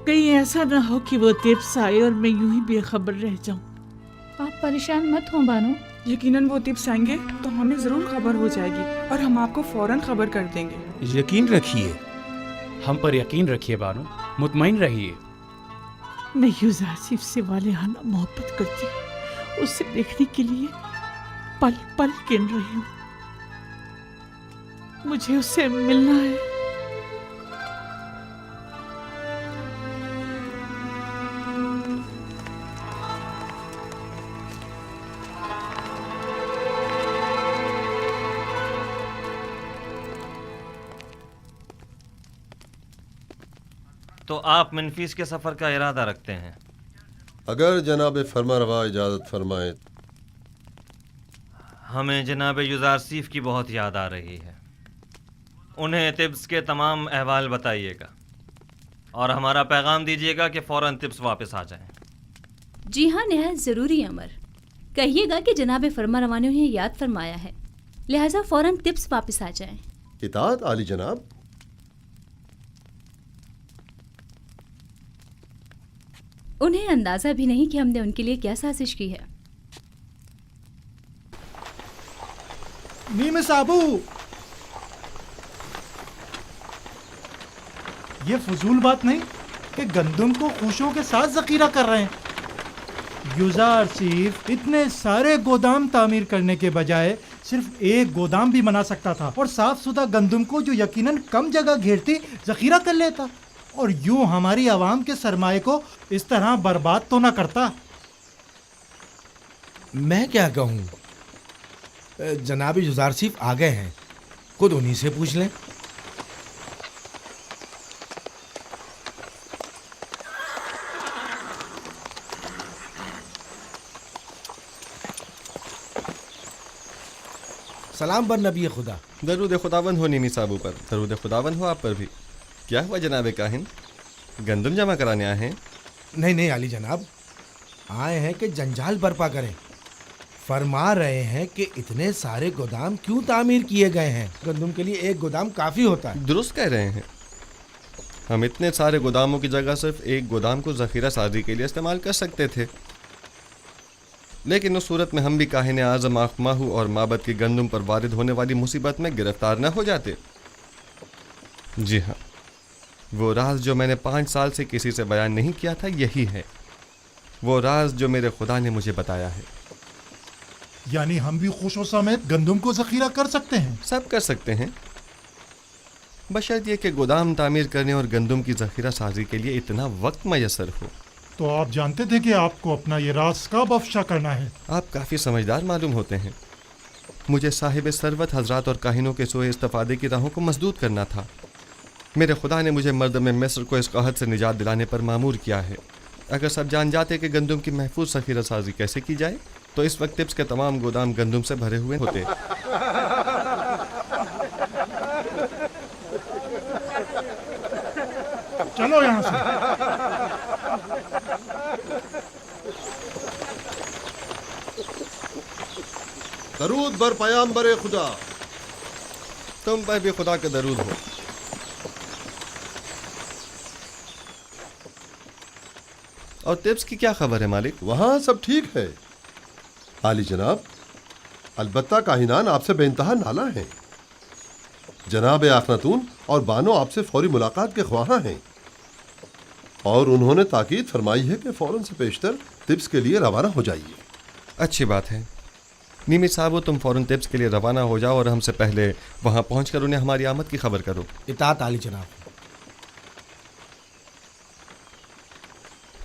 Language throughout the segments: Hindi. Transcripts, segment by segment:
कहीं ऐसा ना हो कि वो टिप्स आए और मैं यूं ही बेखबर रह जाऊं। आप परेशान मत हो बानो। यकीनन वो टिप्स आएंगे तो हमें जरूर खबर हो जाएगी और हम आपको फौरन खबर कर देंगे। यकीन रखिए। हम पर यकीन रखिए बानो, मुतमईन रहिए। मैं यूज़ आसिफ से वालिहाना मोहब्बत करती हूँ। उसे देखने के लिए पल पल गिन रही हूँ। मुझे उससे मिलना है। तो आप मनफीस के सफ़र का इरादा रखते हैं? अगर जनाब फरमारवा इजाज़त फरमाए। हमें जनाब युज़ारसीफ की बहुत याद आ रही है। उन्हें तिब्स के तमाम अहवाल बताइएगा और हमारा पैगाम दीजिएगा कि फ़ौरन तिब्स वापस आ जाएं। जी हाँ, नहायत ज़रूरी अमर। कहिएगा कि जनाब फरमारवा ने उन्हें याद फरमाया है, लिहाजा फ़ौरन तिब्स वापस आ जाएं। इताअत आली जनाब। उन्हें अंदाज़ा भी नहीं कि हमने उनके लिए क्या साजिश की है। नीम साबू, ये फजूल बात नहीं कि गंदम को खुशियों के साथ जखीरा कर रहे हैं। युजार सिर्फ इतने सारे गोदाम तामीर करने के बजाय सिर्फ एक गोदाम भी बना सकता था और साफ सुथरा गंदम को जो यकीनन कम जगह घेरती जखीरा कर लेता और यूं हमारी आवाम के सरमाए को इस तरह बर्बाद तो ना करता। मैं क्या कहूँ, जनाब युजारसीफ आ गए हैं, खुद उन्हीं से पूछ लें। सलाम बर नबी खुदा। दरूद खुदावन हो नीमी साबू पर, दरूद खुदावन हो आप पर भी। क्या हुआ जनाब काहिन, गंदम जमा कराने आए हैं? नहीं आली जनाब, आए हैं कि जंजाल बर्पा करें। फरमा रहे हैं कि इतने सारे गोदाम क्यों तामीर किए गए हैं, गंदम के लिए एक गोदाम काफ़ी होता है। दुरुस्त कह रहे हैं। हम इतने सारे गोदामों की जगह सिर्फ एक गोदाम को ज़ख़ीरा साजी के लिए इस्तेमाल कर सकते थे, लेकिन उस सूरत में हम भी काहिन आज़म आखमाहू और माबद की गंदम पर वारिद होने वाली मुसीबत में गिरफ्तार न हो जाते। जी हाँ, वो राज जो मैंने 5 साल से किसी से बयान नहीं किया था, यही है वो राज जो मेरे खुदा ने मुझे बताया है। यानी हम भी खुशों समेत गंदम को जखीरा कर सकते हैं? सब कर सकते हैं, बशर्त ये कि गोदाम तामीर करने और गंदम की ज़ख़ीरा साजी के लिए इतना वक्त मैसर हो। तो आप जानते थे कि आपको अपना ये राज कब अफशा करना है? आप काफ़ी समझदार मालूम होते हैं। मुझे साहिब सरवत हजरात और काहिनों के सोए इस्तिफादे की राहों को मजदूद करना था। मेरे खुदा ने मुझे मर्द में मिस्र को इस कहत से निजात दिलाने पर मामूर किया है। अगर सब जान जाते कि गंदम की महफूज ज़ख़ीरा साजी कैसे की जाए तो इस वक्त तिब्स के तमाम गोदाम गंदम से भरे हुए होते। चलो यहाँ से। दरूद बर पयाम्बर खुदा। तुम पर भी खुदा का दरूद हो। और तिब्स की क्या खबर है मालिक? वहाँ सब ठीक है आली जनाब, अलबत्ता काहिनान आपसे बेइंतहा नाला हैं। जनाब आखनातून और बानो आपसे फौरी मुलाकात के ख्वाहां हैं और उन्होंने ताकीद फरमाई है कि फ़ौरन से पेशतर तिब्स के लिए रवाना हो जाइए। अच्छी बात है। नीमी साहब, तुम फ़ौरन तिब्स के लिए रवाना हो जाओ और हमसे पहले वहाँ पहुँचकर उन्हें हमारी आमद की खबर करो। इताअत आली जनाब।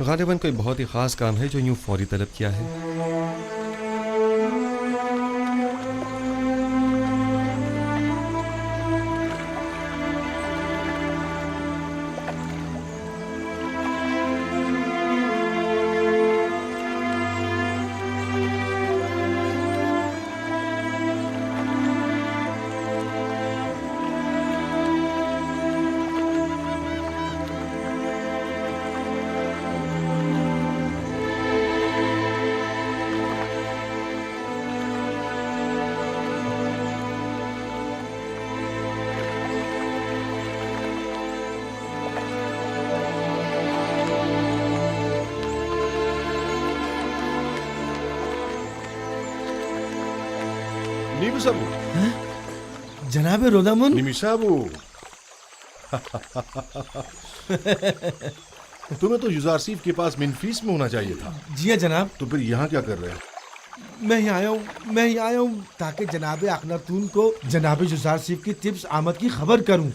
गालिबन कोई बहुत ही ख़ास काम है जो यूँ फौरी तलब किया है। Nimisabou. जनाब रोदामुन। Nimisabou. तुम्हें तो युजारसीफ के पास मिनफीस में होना चाहिए था। जी हाँ जनाब। तो फिर यहाँ क्या कर रहे हैं? मैं यहाँ आया हूँ ताकि जनाब अखनातून को जनाब युजारसीफ की तिब्स आमद की खबर करूँ।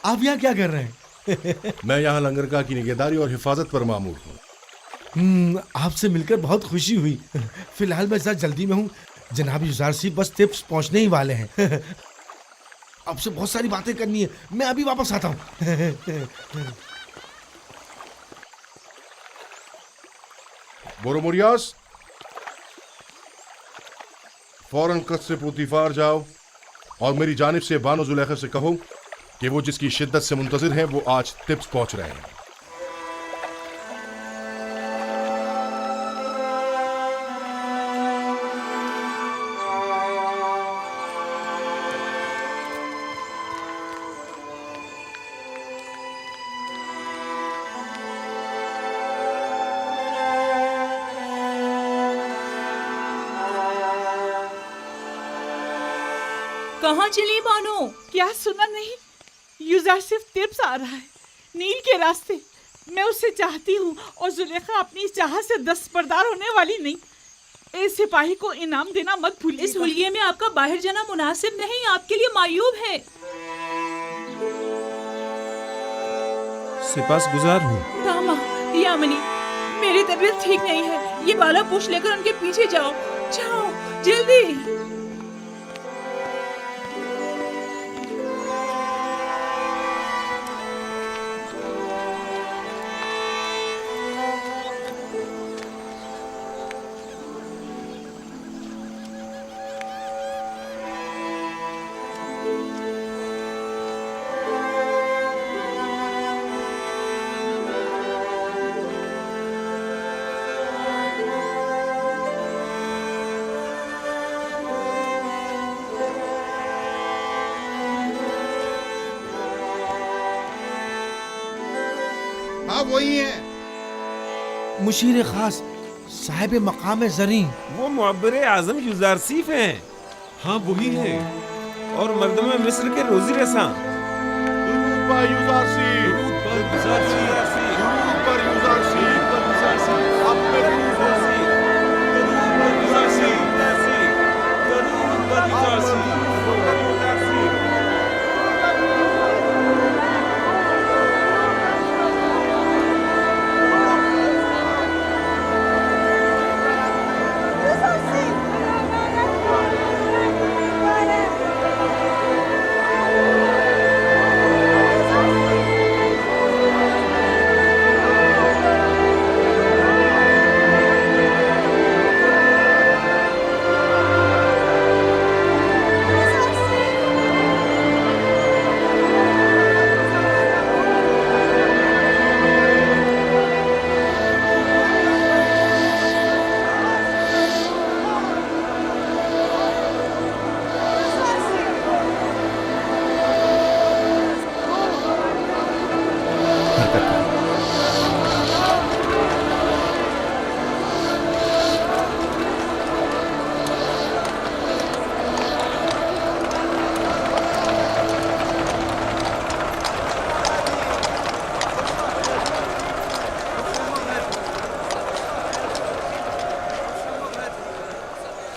आप यहाँ क्या कर रहे हैं? मैं यहाँ लंगरगाह की निगहदारी और हिफाजत पर मामूर हूँ। आपसे मिलकर बहुत खुशी हुई। फिलहाल मैं जरा जल्दी में हूँ। जनाब युजारसीफ बस तिब्स पहुँचने ही वाले हैं। आपसे बहुत सारी बातें करनी है। मैं अभी वापस आता हूँ। बोरोमोरियास, फौरन कस्र पुतिफार जाओ और मेरी जानिब से बानो जुलेखा से कहो कि वो जिसकी शिद्दत से मुंतजिर हैं वो आज तिब्स पहुंच रहे हैं। कहाँ चली बानो? क्या सुना नहीं? युजारसीफ तिब्स आ रहा है नील के रास्ते। मैं उसे चाहती हूँ और जुलेखा अपनी चाहत से दस्तबरदार होने वाली नहीं। इस सिपाही को इनाम देना मत भूलिए। इस हुलिये में आपका बाहर जाना मुनासिब नहीं, आपके लिए मायूब है। सिपास गुजार हूँ। तामा, यामनी, मेरी तबीयत ठीक नहीं है। ये बाला पूछ लेकर उनके पीछे जाओ। जाओ जल्दी। वही है मुशीर खास साहिब मकाम जरी। वो मुअब्बर आजम युजारसीफ हैं। हाँ वही है, और मर्दम मिस्र के रोजी रसा।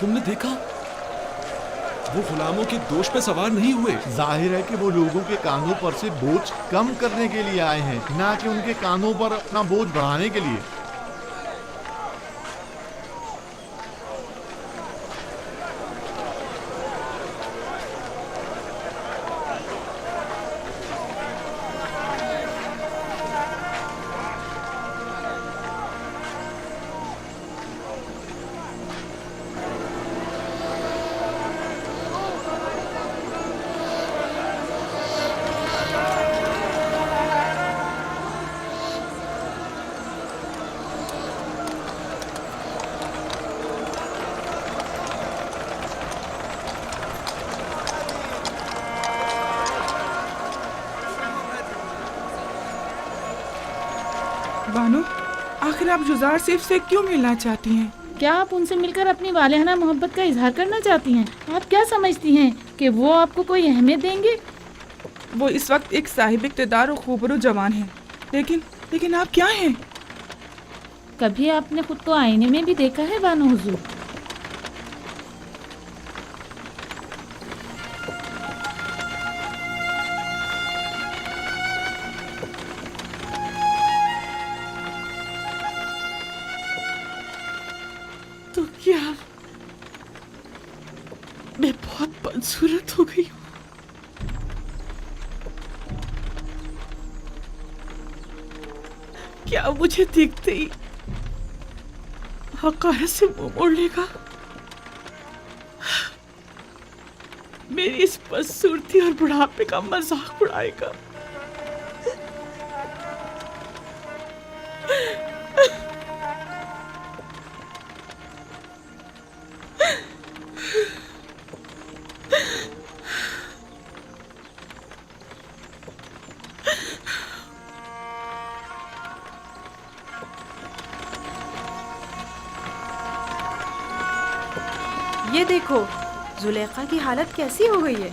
तुमने देखा? वो गुलामों के दोष पे सवार नहीं हुए। जाहिर है कि वो लोगों के कानों पर से बोझ कम करने के लिए आए हैं, ना कि उनके कानों पर अपना बोझ बढ़ाने के लिए। बानो, आखिर आप जुजारसीफ से क्यों मिलना चाहती हैं? क्या आप उनसे मिलकर अपनी वालिहाना मोहब्बत का इजहार करना चाहती हैं? आप क्या समझती हैं कि वो आपको कोई अहमियत देंगे? वो इस वक्त एक साहिब इक़्तिदार और खूबरू जवान है, लेकिन आप क्या हैं? कभी आपने खुद को आईने में भी देखा है बानो हुजूर? तो क्या मैं बहुत बदसूरत हो गई हूँ? क्या मुझे देखते ही हकारत से मुंह मोड़ लेगा? मेरी इस बदसूरती और बुढ़ापे का मजाक उड़ाएगा? ये देखो जुलेखा की हालत कैसी हो गई है।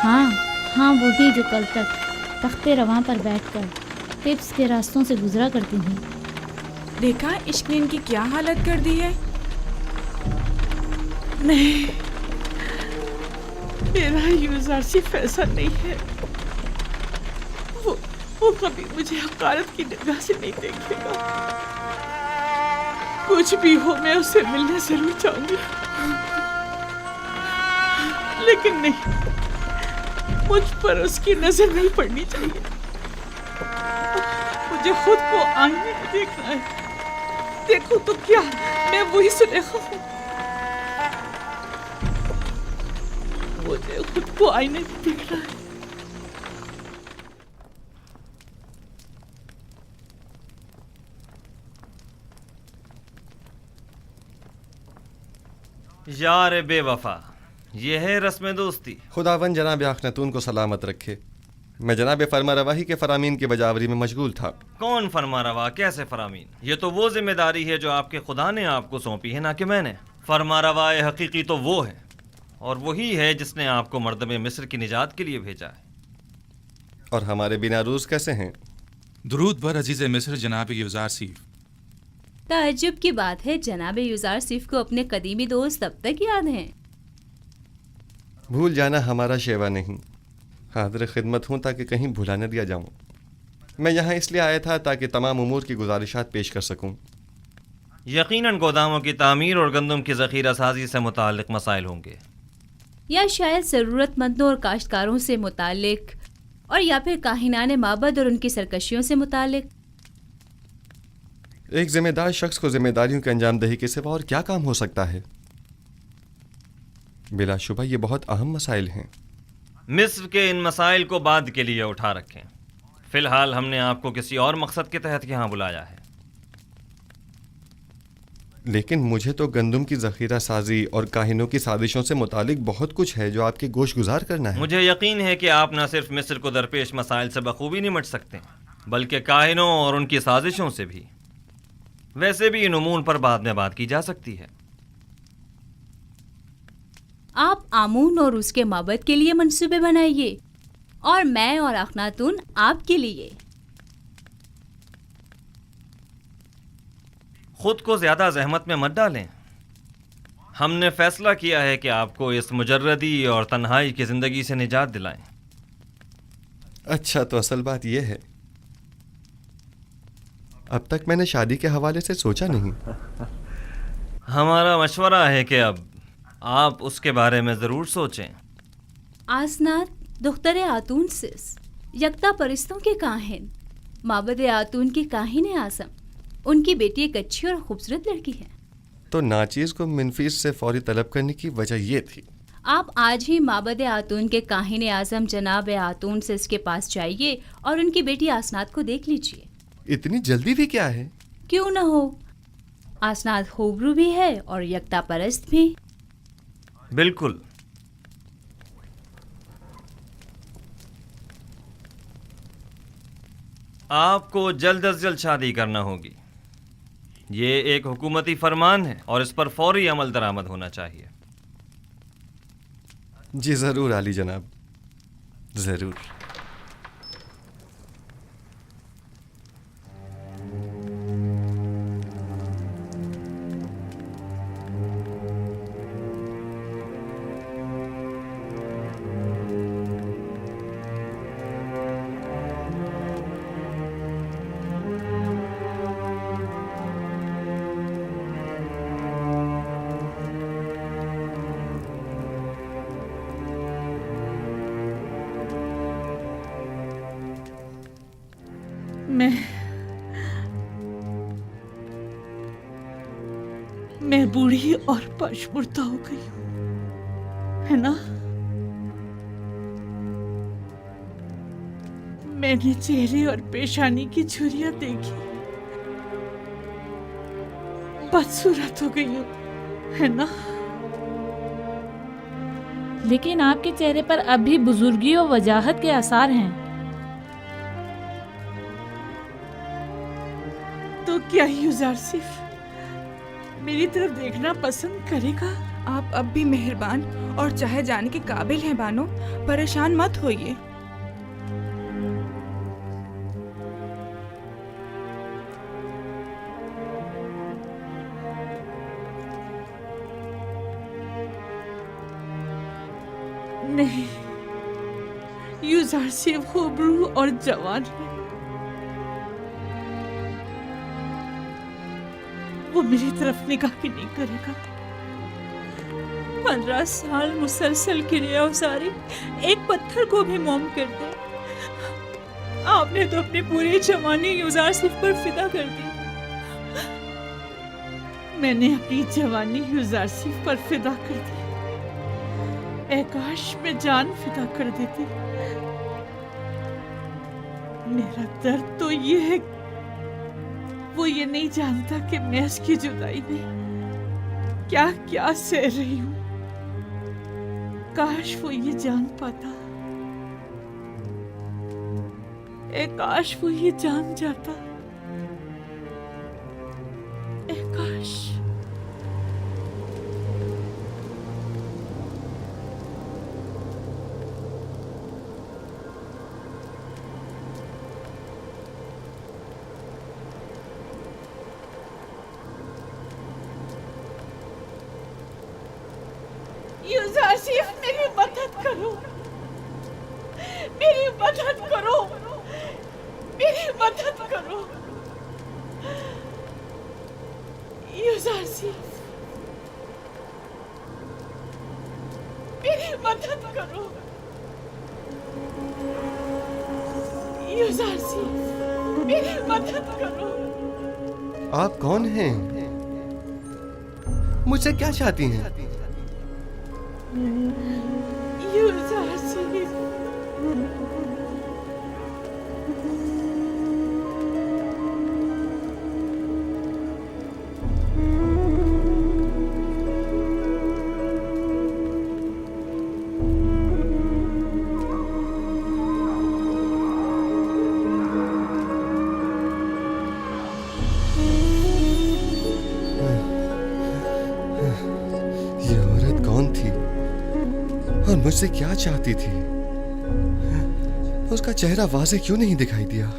हाँ वही जो कल तक तख्ते रवां पर बैठकर तिब्स के रास्तों से गुजरा करती थी। देखा इश्क ने इनकी क्या हालत कर दी है। नहीं, मेरा यूज़र सिर्फ ऐसा नहीं है। वो कभी मुझे हकारत की निगाह से नहीं देखेगा। कुछ भी हो मैं उससे मिलने जरूर जाऊंगी, लेकिन नहीं, मुझ पर उसकी नजर नहीं पड़नी चाहिए। मुझे खुद को आईने में देखना है। देखो तो क्या मैं वही सुलेखा हूँ। मुझे खुद को आईने में देखना है। यार बेवफा, ये है रस्म दोस्ती। खुदावन जनाब आखनतून को सलामत रखे। मैं जनाब फरमा रवाही के फरामीन की बजावरी में मशगूल था। कौन फरमा रवा, कैसे फरामीन? ये तो वो जिम्मेदारी है जो आपके खुदा ने आपको सौंपी है, ना कि मैंने। फरमा रवाए हकीकी तो वो है, और वही है जिसने आपको मर्दम मिस्र की निजात के लिए भेजा है। और हमारे बिना रूज कैसे हैं? दुरूद बर अजीज़ मिस्र जनाब यूज़ार सीफ। ताज्जुब की बात है, जनाब यूज़ार सीफ को अपने कदीमी दोस्त अब तक याद हैं। भूल जाना हमारा शेवा नहीं। हाजिर खिदमत हूँ ताकि कहीं भुला न दिया जाऊँ। मैं यहाँ इसलिए आया था ताकि तमाम उमूर की गुजारिशात पेश कर सकूँ। यकीनन गोदामों की तामीर और गंदम की ज़ख़ीरा साजी से मुताल्लिक़ मसाइल होंगे, या शायद ज़रूरतमंदों और काश्तकारों से मुताल्लिक, और या फिर काहिनाने माबद और उनकी सरकशियों से मुताल्लिक। एक जिम्मेदार शख्स को जिम्मेदारियों की अंजाम दही के सिवा और क्या काम हो सकता है? बिलाशुबा ये बहुत अहम मसाइल हैं। मिस्र के इन मसाइल को बाद के लिए उठा रखें। फ़िलहाल हमने आपको किसी और मकसद के तहत यहाँ बुलाया है। लेकिन मुझे तो गंदम की ज़ख़ीरा साजी और काहिनों की साजिशों से मुतालिक बहुत कुछ है जो आपके गोश गुजार करना है। मुझे यकीन है कि आप न सिर्फ मिस्र को दरपेश मसाइल से बखूबी निमट सकते हैं, बल्कि काहिनों और उनकी साजिशों से भी। वैसे भी इन उमूर पर बाद में बात की जा सकती है। आप आमून और उसके माबद के लिए मंसूबे बनाइए, और मैं और अखनातून आपके लिए। खुद को ज्यादा जहमत में मत डालें। हमने फैसला किया है कि आपको इस मुजर्रदी और तन्हाई की जिंदगी से निजात दिलाएं। अच्छा, तो असल बात यह है, अब तक मैंने शादी के हवाले से सोचा नहीं। हमारा मशवरा है कि अब आप उसके बारे में जरूर सोचें। आसनात दुख्तरे आतून सिस यकता परिस्तों के काहिन, माबद आतून के काहिन आसम। उनकी बेटी एक अच्छी और खूबसूरत लड़की है। तो नाचीज़ को मिनफीस से फौरी तलब करने की वजह ये थी। आप आज ही माबद आतून के काहिन आजम जनाब आतून से इसके पास जाइए और उनकी बेटी आसनात को देख लीजिए। इतनी जल्दी भी क्या है? क्यों न हो, आसनात खूबरू भी है और यकता परस्त भी। बिल्कुल। आपको जल्द अज जल्द शादी करना होगी। ये एक हुकूमती फरमान है और इस पर फौरी अमल दरामद होना चाहिए। जी ज़रूर आली जनाब, ज़रूर। मैं बूढ़ी और पशमुर्दा हो गई हूं, है ना? मैंने चेहरे और पेशानी की झुर्रियां देखी, बदसूरत हो गई हूं, है ना? लेकिन आपके चेहरे पर अब भी बुजुर्गी और वजाहत के आसार हैं। तो क्या यूज़र सिर्फ मेरी तरफ देखना पसंद करेगा? आप अब भी मेहरबान और चाहे जाने के काबिल हैं बानो, परेशान मत होइए। नहीं, यूज़र सिर्फ खूबरू और जवान है। वो मेरी तरफ निगाह भी नहीं करेगा। 15 साल मुसलसल क्रिया उसारी एक पत्थर को भी मोम कर दे। आपने तो अपनी पूरी जवानी यूज़र सिर्फ पर फिदा कर दी। मैंने अपनी जवानी यूज़र सिर्फ पर फिदा कर दी। काश में जान फिदा कर देती। मेरा दर्द तो ये है, वो ये नहीं जानता कि मैं उसकी जुदाई में क्या क्या सह रही हूं। काश वो ये जान पाता, काश वो ये जान जाता। काश। यूज़र सिर्फ मेरी मदद करो, मेरी मदद करो, मेरी मदद करो। यूज़र सिर्फ मेरी मदद करो। यूज़र सिर्फ मेरी मदद करो। आप कौन हैं? मुझसे क्या चाहती हैं? यूज़र सिर्फ मुझसे क्या चाहती थी? उसका चेहरा वाज़े क्यों नहीं दिखाई दिया?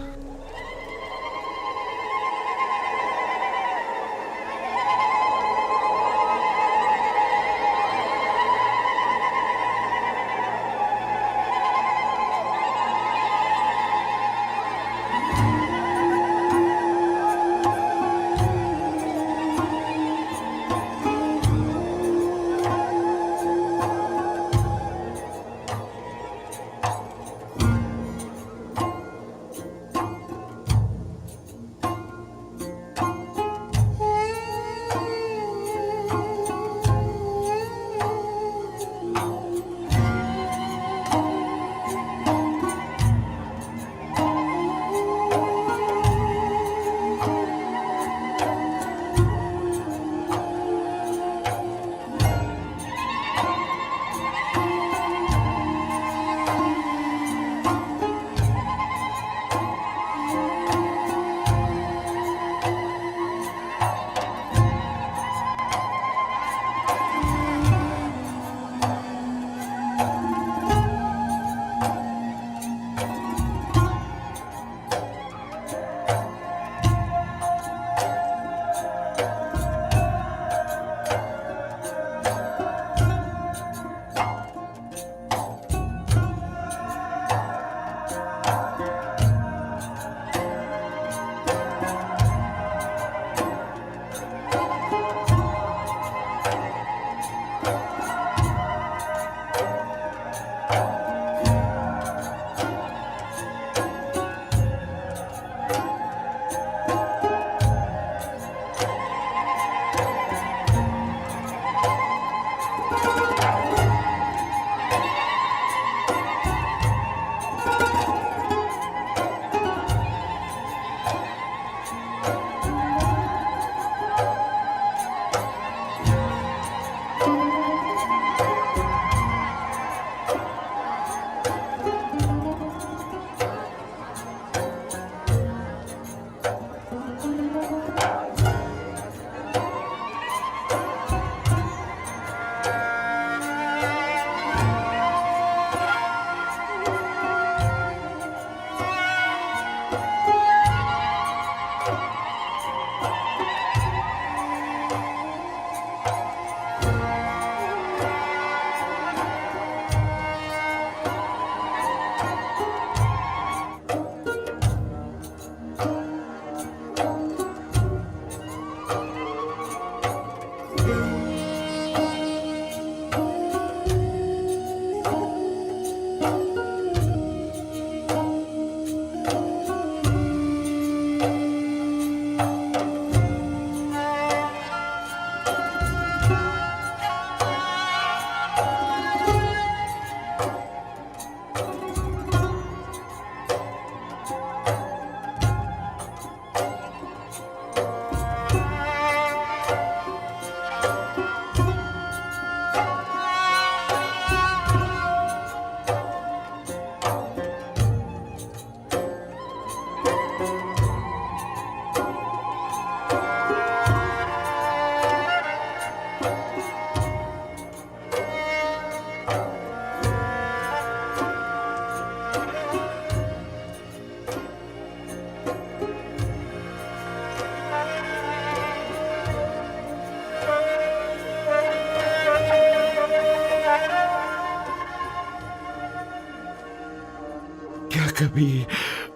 कभी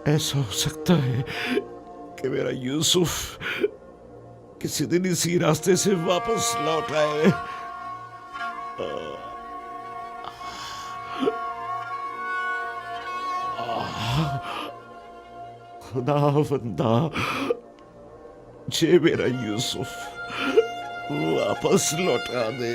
ऐसा हो सकता है कि मेरा यूसुफ किसी दिन इसी रास्ते से वापस लौट आए। खुदावंदा, मुझे मेरा यूसुफ वापस लौटा दे।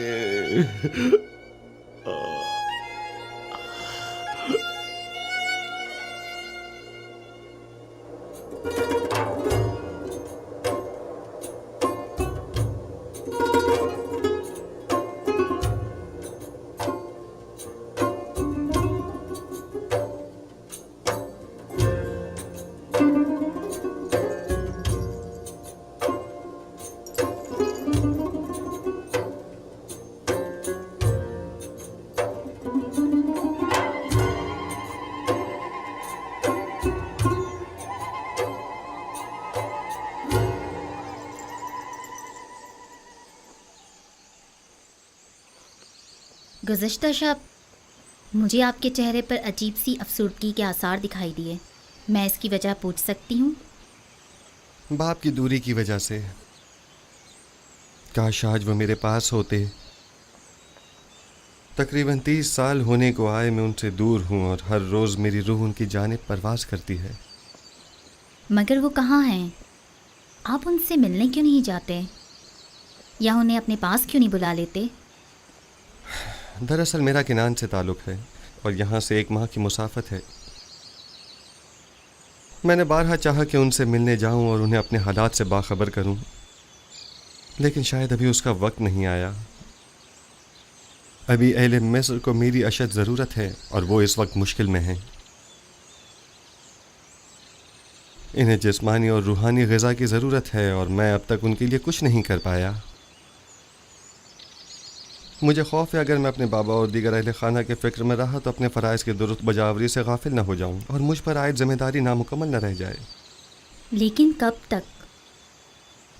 गुज़श्ता शब मुझे आपके चेहरे पर अजीब सी अफसुर्दगी के आसार दिखाई दिए। मैं इसकी वजह पूछ सकती हूँ? बाप की दूरी की वजह से। काश आज वो मेरे पास होते। तकरीबन 30 साल होने को आए मैं उनसे दूर हूँ और हर रोज़ मेरी रूह उनकी जानिब परवाज़ करती है। मगर वो कहाँ हैं? आप उनसे मिलने क्यों नहीं जाते या उन्हें अपने पास क्यों नहीं बुला लेते? दरअसल मेरा किनान से ताल्लुक़ है और यहाँ से 1 माह की मुसाफत है। मैंने बारहा चाहा कि उनसे मिलने जाऊँ और उन्हें अपने हालात से बाखबर करूँ, लेकिन शायद अभी उसका वक्त नहीं आया। अभी अहले मिस्र को मेरी अशद ज़रूरत है और वो इस वक्त मुश्किल में हैं। इन्हें जिस्मानी और रूहानी ग़िज़ा की ज़रूरत है और मैं अब तक उनके लिए कुछ नहीं कर पाया। मुझे खौफ है अगर मैं अपने बाबा और दीगर अहले खाना के फ़िक्र में रहा तो अपने फ़राइज़ की दुरुस्त बजावरी से गाफिल न हो जाऊं और मुझ पर आयद ज़िम्मेदारी नामुकम्मल न रह जाए। लेकिन कब तक?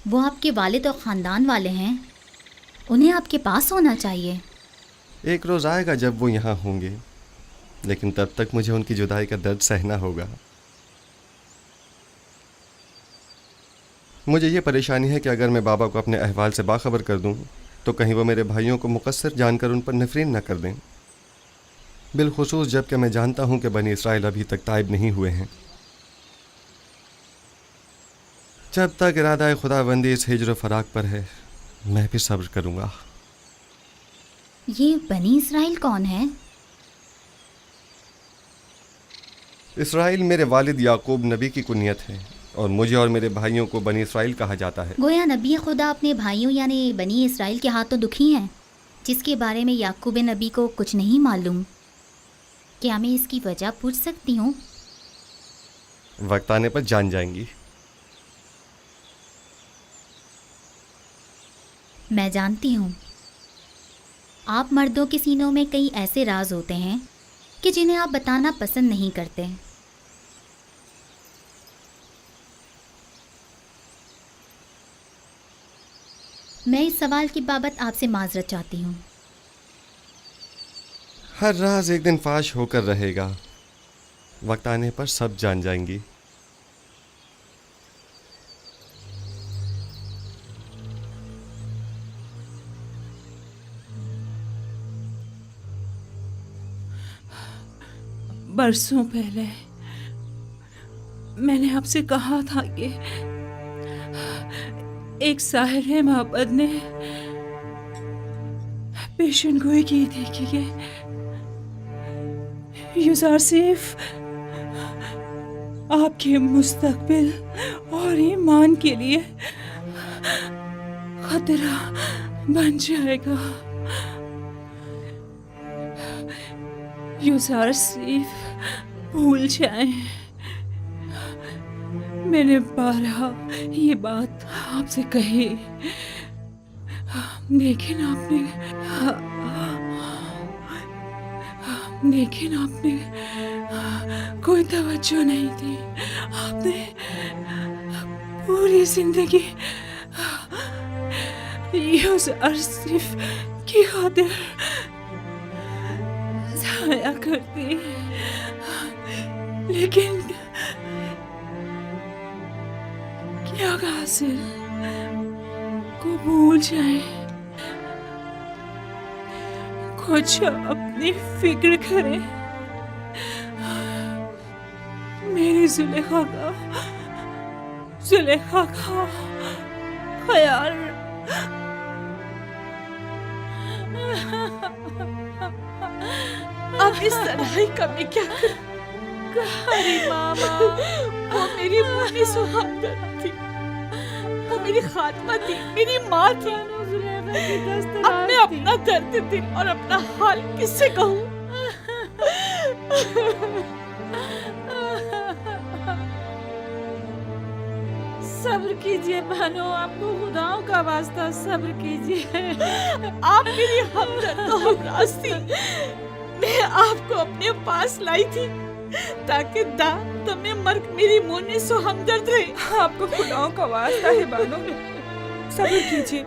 वो आपके वालिद और ख़ानदान वाले हैं, उन्हें आपके पास होना चाहिए। एक रोज़ आएगा जब वो यहाँ होंगे, लेकिन तब तक मुझे उनकी जुदाई का दर्द सहना होगा। मुझे ये परेशानी है कि अगर मैं बाबा को अपने अहवाल से बाखबर कर दूँ तो कहीं वो मेरे भाइयों को मुकस्सर जानकर उन पर नफरीन न कर दें, बिलखुसूस जबकि मैं जानता हूँ कि बनी इसराइल अभी तक ताइब नहीं हुए हैं। जब तक इरादा खुदाबंदी इस हिज्र फराक पर है मैं भी सब्र करूँगा। ये बनी इसराइल कौन है? इसराइल मेरे वालिद याकूब नबी की कुनियत है और मुझे और मेरे भाइयों को बनी इसराइल कहा जाता है। गोया नबी खुदा अपने भाइयों यानी बनी इसराइल के हाथों दुखी हैं, जिसके बारे में याकूब नबी को कुछ नहीं मालूम। क्या मैं इसकी वजह पूछ सकती हूँ? वक्त आने पर जान जाएंगी। मैं जानती हूँ आप मर्दों के सीनों में कई ऐसे राज होते हैं कि जिन्हें आप बताना पसंद नहीं करते। मैं इस सवाल की बाबत आपसे माजरत चाहती हूँ। हर राज एक दिन फाश होकर रहेगा, वक्त आने पर सब जान जाएंगी। बरसों पहले मैंने आपसे कहा था कि एक साहिर मोहब्बत ने पेशन गोई की थी कि यूसुफ आपके मुस्तकबिल और ईमान के लिए खतरा बन जाएगा। यूसुफ भूल जाएं, मैंने बारहा ये बात आपसे कही, लेकिन आपने कोई तवज्जो नहीं दी। आपने पूरी जिंदगी यूसुफ की खातिर जाया कर दी। लेकिन क्या कासिर को भूल जाए, कुछ अपनी फिक्र करे, मेरी जुलेखा का ख्याल। अब इस तन्हाई का मैं क्या करूं? अरे मामा, वो मेरी मुन्नी सुहागन थी, वो मेरी खात्मा थी, मेरी माँ थी। अब मैं अपना दर्द दिल और अपना हाल किससे कहूँ? सब्र कीजिए बानो, आपको खुदाओं का वास्ता सब्र कीजिए। आप मेरी हमदर्द तो हमराज थी। मैं आपको अपने पास लाई थी ताकि तुम्हें मर्ग मेरी मुन्नी सो हमदर्द रहे। आपको खुदाओं का वास्ता है बानो, सब्र कीजिए।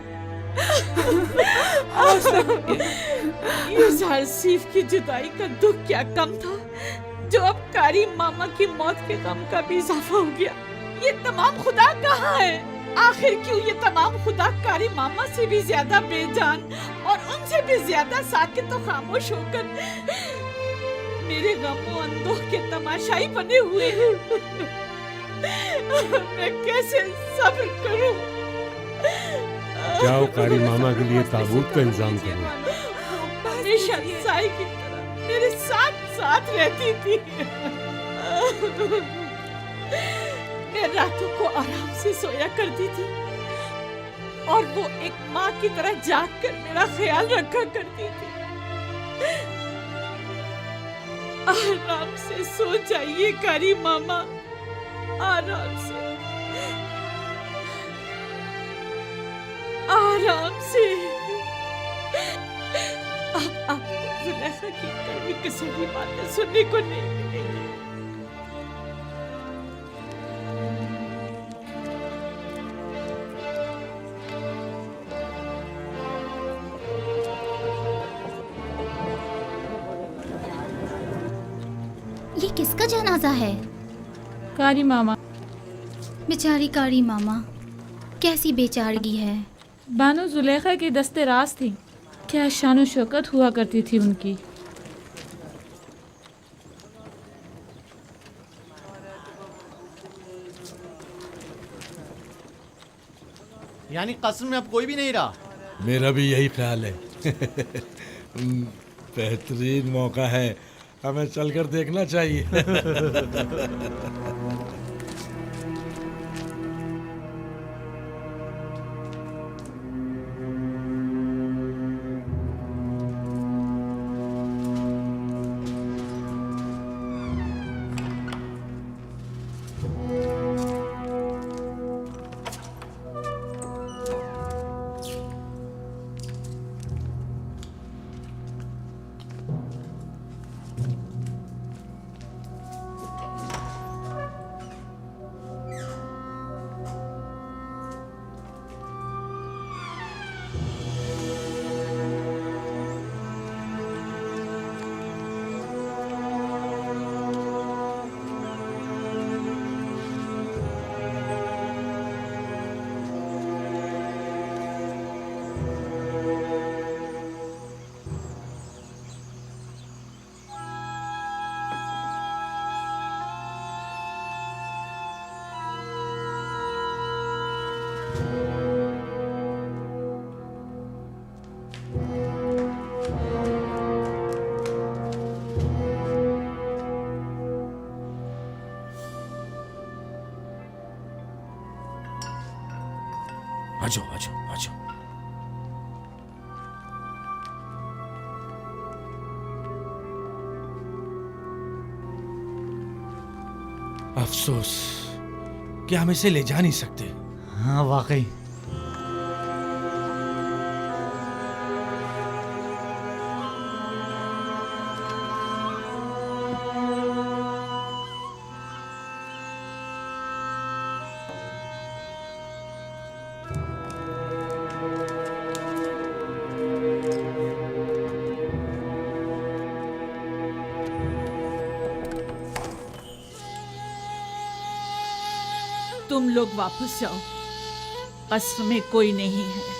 यूसुफ की जुदाई का दुख क्या कम था, जो अब कारी मामा की मौत के गम का भी इजाफा हो गया। ये तमाम खुदा कहाँ है? आखिर क्यों ये तमाम खुदा कारी मामा से भी ज्यादा बेजान और उनसे भी ज्यादा साकित और खामोश होकर मेरे गमों अंदोह के तमाशाई बने हुए हैं। मैं कैसे सब्र करूं? जाओ कारी मामा के लिए ताबूत का इंतजाम करो। हमेशा साई की तरह मेरे साथ साथ रहती थी। मैं रातों को आराम से सोया करती थी और वो एक माँ की तरह जाग कर मेरा ख्याल रखा करती थी। आराम से सो जाइए कारी मामा, आराम से, आराम से। अब आपको जुलेखा की कड़वी किसी भी बातें सुनने को नहीं मिलेगी। ये किसका जनाजा है? कारी मामा। बेचारी कारी मामा, कैसी बेचारगी है। बानो जुलेखा की दस्ते राज थी, क्या शान शौकत हुआ करती थी उनकी। यानी कस्र में अब कोई भी नहीं रहा। मेरा भी यही ख्याल है। बेहतरीन मौका है, हमें चलकर देखना चाहिए। आजो आजो आजो। अफसोस कि हम इसे ले जा नहीं सकते। हाँ वाकई। तुम लोग वापस जाओ, कसर में कोई नहीं है।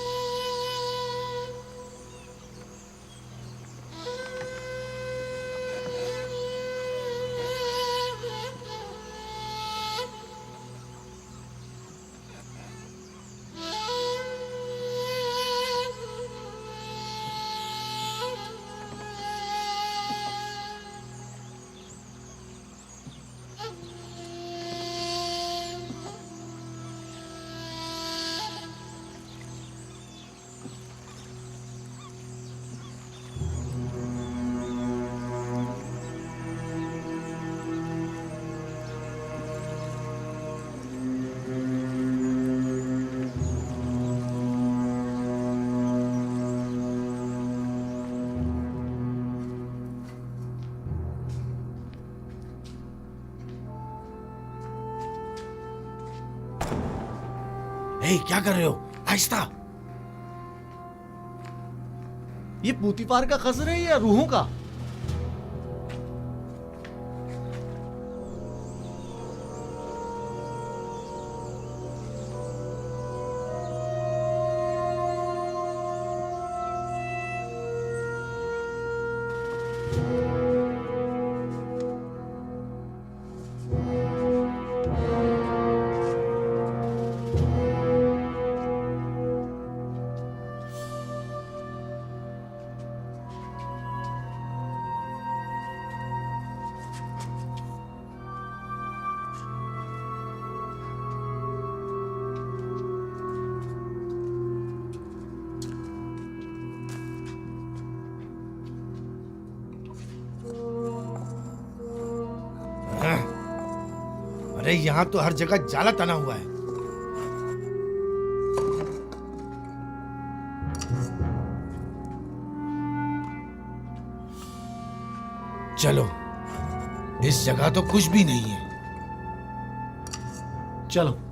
ए, क्या कर रहे हो? आहिस्ता। ये पूतीफार का कसर है या रूहों का? अरे यहाँ तो हर जगह जाला तना हुआ है। चलो, इस जगह तो कुछ भी नहीं है। चलो।